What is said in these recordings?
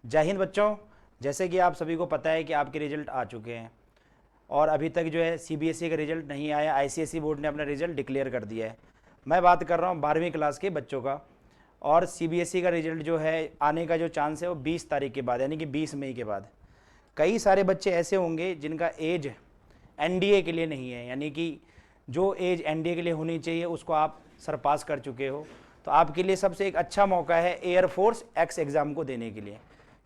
जय हिंद बच्चों। जैसे कि आप सभी को पता है कि आपके रिजल्ट आ चुके हैं और अभी तक जो है सीबीएसई का रिजल्ट नहीं आया, आईसीएसई बोर्ड ने अपना रिजल्ट डिक्लेयर कर दिया है। मैं बात कर रहा हूँ 12वीं क्लास के बच्चों का, और सीबीएसई का रिजल्ट जो है आने का जो चांस है वो 20 तारीख के बाद, यानी कि 20 मई के बाद। कई सारे बच्चे ऐसे होंगे जिनका एज एनडीए के लिए नहीं है, यानी कि जो एज एनडीए के लिए होनी चाहिए उसको आप सरपास कर चुके हो। तो आपके लिए सबसे एक अच्छा मौका है एयरफोर्स एक्स एग्ज़ाम को देने के लिए,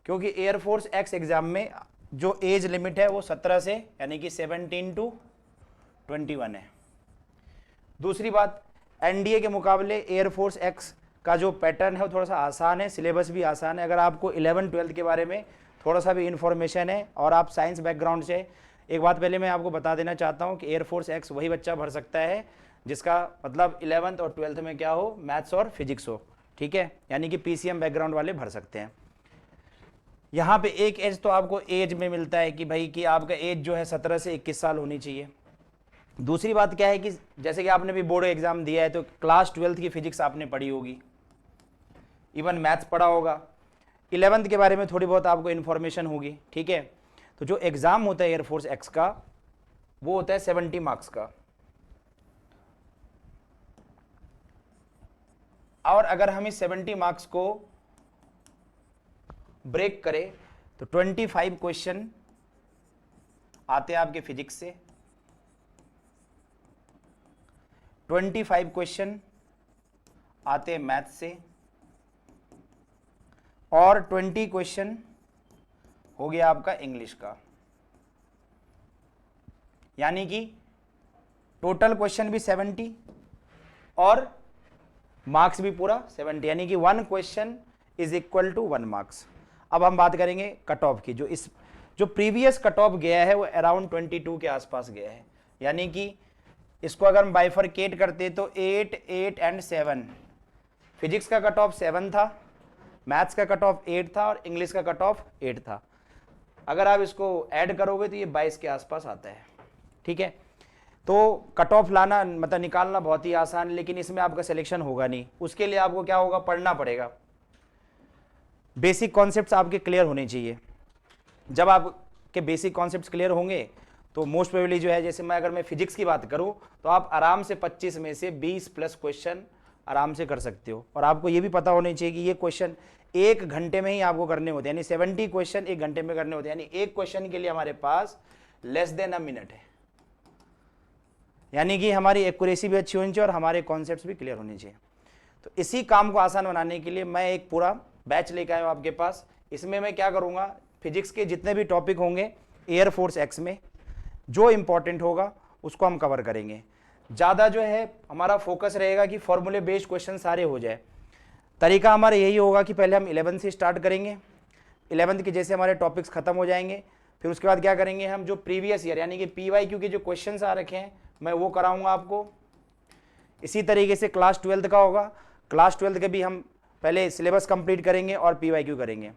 क्योंकि एयरफोर्स एक्स एग्ज़ाम में जो एज लिमिट है वो 17 से यानी कि 17 to 21 है। दूसरी बात, एनडीए के मुकाबले एयरफोर्स एक्स का जो पैटर्न है वो थोड़ा सा आसान है, सिलेबस भी आसान है। अगर आपको 11-12 के बारे में थोड़ा सा भी इन्फॉर्मेशन है और आप साइंस बैकग्राउंड से, एक बात पहले मैं आपको बता देना चाहता हूँ कि एयरफोर्स एक्स वही बच्चा भर सकता है जिसका मतलब 11th और 12th में क्या हो, मैथ्स और फिजिक्स हो, ठीक है, यानी कि पीसीएम बैकग्राउंड वाले भर सकते हैं। यहाँ पे एक एज तो आपको एज में मिलता है कि भाई कि आपका एज जो है 17 से 21 साल होनी चाहिए। दूसरी बात क्या है कि जैसे कि आपने भी बोर्ड एग्जाम दिया है तो क्लास 12th की फिजिक्स आपने पढ़ी होगी, इवन मैथ्स पढ़ा होगा, 11th के बारे में थोड़ी बहुत आपको इन्फॉर्मेशन होगी, ठीक है। तो जो एग्ज़ाम होता है एयरफोर्स एक्स का वो होता है 70 मार्क्स का, और अगर हम इस 70 मार्क्स को ब्रेक करें तो 25 क्वेश्चन आते हैं आपके फिजिक्स से, 25 क्वेश्चन आते हैं मैथ्स से, और 20 क्वेश्चन हो गया आपका इंग्लिश का। यानी कि टोटल क्वेश्चन भी 70 और मार्क्स भी पूरा 70, यानी कि 1 question is equal to 1 marks. अब हम बात करेंगे कट ऑफ की। जो प्रीवियस कट ऑफ गया है वो अराउंड 22 के आसपास गया है, यानी कि इसको अगर हम बाइफरकेट करते तो 8, 8 एंड 7, फिजिक्स का कट ऑफ 7 था, मैथ्स का कट ऑफ 8 था और इंग्लिश का कट ऑफ 8 था। अगर आप इसको ऐड करोगे तो ये 22 के आसपास आता है, ठीक है। तो कट ऑफ लाना मतलब निकालना बहुत ही आसान, लेकिन इसमें आपका सिलेक्शन होगा नहीं। उसके लिए आपको क्या होगा, पढ़ना पड़ेगा। बेसिक कॉन्सेप्ट्स आपके क्लियर होने चाहिए। जब आपके बेसिक कॉन्सेप्ट्स क्लियर होंगे तो मोस्ट प्रोबेबली जो है, जैसे अगर मैं फिजिक्स की बात करूं तो आप आराम से 25 में से 20 प्लस क्वेश्चन आराम से कर सकते हो। और आपको ये भी पता होना चाहिए कि ये क्वेश्चन 1 घंटे में ही आपको करने होते हैं, यानी 70 क्वेश्चन 1 घंटे में करने होते हैं, यानी एक क्वेश्चन के लिए हमारे पास लेस देन अ मिनट है। यानी कि हमारी एक्यूरेसी भी अच्छी होनी चाहिए और हमारे कॉन्सेप्ट्स भी क्लियर होने चाहिए। तो इसी काम को आसान बनाने के लिए मैं एक पूरा बैच लेकर आया हूँ आपके पास। इसमें मैं क्या करूँगा, फिजिक्स के जितने भी टॉपिक होंगे एयरफोर्स एक्स में जो इंपॉर्टेंट होगा उसको हम कवर करेंगे। ज़्यादा जो है हमारा फोकस रहेगा कि फॉर्मूले बेस्ड क्वेश्चन सारे हो जाए। तरीका हमारा यही होगा कि पहले हम 11 से स्टार्ट करेंगे, 11th के जैसे हमारे टॉपिक्स खत्म हो जाएंगे, फिर उसके बाद क्या करेंगे, हम जो प्रीवियस ईयर यानी कि PYQ के जो क्वेश्चंस आ रखे हैं मैं वो कराऊंगा आपको। इसी तरीके से क्लास 12th का होगा, क्लास 12th के भी हम पहले सिलेबस कंप्लीट करेंगे और PYQ करेंगे।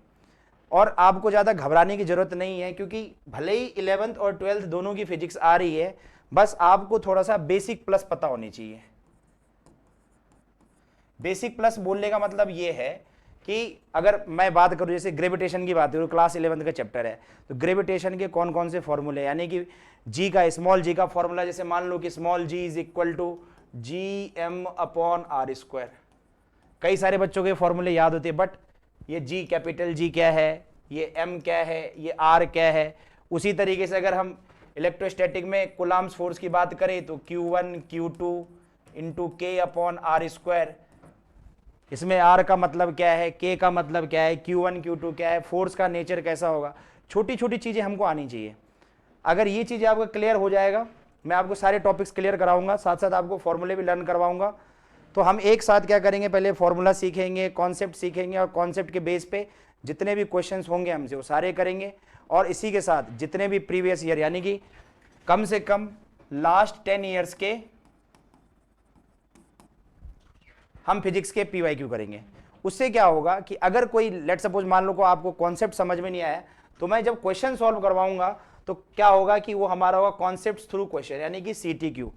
और आपको ज़्यादा घबराने की ज़रूरत नहीं है, क्योंकि भले ही 11th और 12th दोनों की फिजिक्स आ रही है, बस आपको थोड़ा सा बेसिक प्लस पता होनी चाहिए। बेसिक प्लस बोलने का मतलब ये है कि अगर मैं बात करूं, जैसे ग्रेविटेशन की बात करूं, क्लास 11th का चैप्टर है, तो ग्रेविटेशन के कौन कौन से फॉर्मूले, यानी कि जी का, स्मॉल जी का फॉर्मूला, जैसे मान लो कि small G is equal to GM/r²। कई सारे बच्चों के फॉर्मूले याद होते हैं, बट ये जी, कैपिटल जी क्या है, ये एम क्या है, ये आर क्या है। उसी तरीके से अगर हम इलेक्ट्रोस्टैटिक में कूलम्ब्स फोर्स की बात करें तो Q1 Q2 इंटू K/r²। इसमें R का मतलब क्या है, K का मतलब क्या है, Q1 Q2 क्या है, फोर्स का नेचर कैसा होगा, छोटी छोटी चीज़ें हमको आनी चाहिए। अगर ये चीज़ें आपका क्लियर हो जाएगा, मैं आपको सारे टॉपिक्स क्लियर कराऊंगा, साथ साथ आपको फॉर्मूले भी लर्न करवाऊंगा। तो हम एक साथ क्या करेंगे, पहले फॉर्मूला सीखेंगे, कॉन्सेप्ट सीखेंगे, और कॉन्सेप्ट के बेस पे जितने भी क्वेश्चंस होंगे हमसे वो सारे करेंगे। और इसी के साथ जितने भी प्रीवियस ईयर यानी कि कम से कम लास्ट 10 ईयर्स के हम फिजिक्स के PYQ करेंगे। उससे क्या होगा कि अगर कोई लेट सपोज मान लो को आपको कॉन्सेप्ट समझ में नहीं आया, तो मैं जब क्वेश्चन सॉल्व करवाऊंगा तो क्या होगा कि वो हमारा होगा कॉन्सेप्ट थ्रू क्वेश्चन, यानी कि CTQ।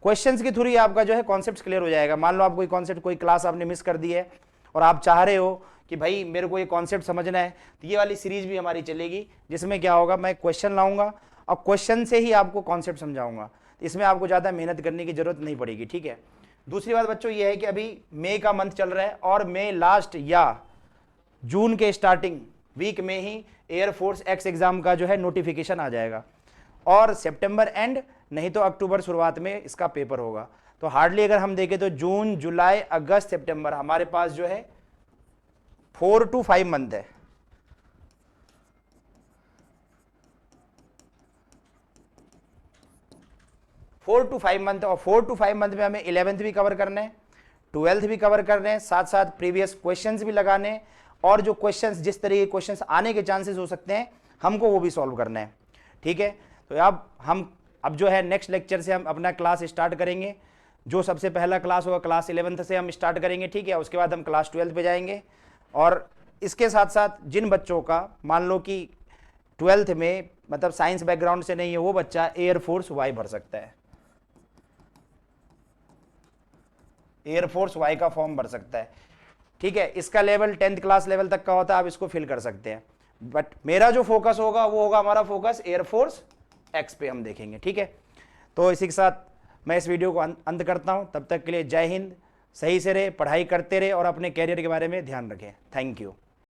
क्वेश्चंस के थ्रू ही आपका जो है कॉन्सेप्ट क्लियर हो जाएगा। मान लो आप कोई कॉन्सेप्ट, कोई क्लास आपने मिस कर दी है और आप चाह रहे हो कि भाई मेरे को ये कॉन्सेप्ट समझना है, तो ये वाली सीरीज भी हमारी चलेगी, जिसमें क्या होगा, मैं क्वेश्चन लाऊंगा और क्वेश्चन से ही आपको कॉन्सेप्ट समझाऊंगा। इसमें आपको ज़्यादा मेहनत करने की जरूरत नहीं पड़ेगी, ठीक है। दूसरी बात बच्चों ये है कि अभी मई का मंथ चल रहा है और मई लास्ट या जून के स्टार्टिंग वीक में ही एयरफोर्स एक्स एग्जाम का जो है नोटिफिकेशन आ जाएगा, और सितंबर एंड नहीं तो अक्टूबर शुरुआत में इसका पेपर होगा। तो हार्डली अगर हम देखें तो जून, जुलाई, अगस्त, सितंबर हमारे पास जो है 4 to 5 मंथ है। फोर टू फाइव मंथ, और 4 to 5 मंथ में हमें 11th भी कवर करना है, 12th भी कवर करने हैं, साथ साथ प्रीवियस क्वेश्चंस भी लगाने हैं, और जो क्वेश्चंस जिस तरह के क्वेश्चंस आने के चांसेस हो सकते हैं हमको वो भी सॉल्व करना है, ठीक है। तो अब जो है नेक्स्ट लेक्चर से हम अपना क्लास स्टार्ट करेंगे। जो सबसे पहला क्लास होगा क्लास 11th से हम स्टार्ट करेंगे, ठीक है। उसके बाद हम क्लास 12th पे जाएंगे। और इसके साथ साथ जिन बच्चों का मान लो कि 12th में मतलब साइंस बैकग्राउंड से नहीं है, वो बच्चा एयरफोर्स वाई भर सकता है, एयरफोर्स वाई का फॉर्म भर सकता है, ठीक है। इसका लेवल 10th क्लास लेवल तक का होता है, आप इसको फिल कर सकते हैं। बट मेरा जो फोकस होगा वो होगा हमारा फोकस एयरफोर्स एक्स पे हम देखेंगे, ठीक है। तो इसी के साथ मैं इस वीडियो को अंत करता हूं। तब तक के लिए जय हिंद, सही से रहे, पढ़ाई करते रहे और अपने कैरियर के बारे में ध्यान रखें। Thank you.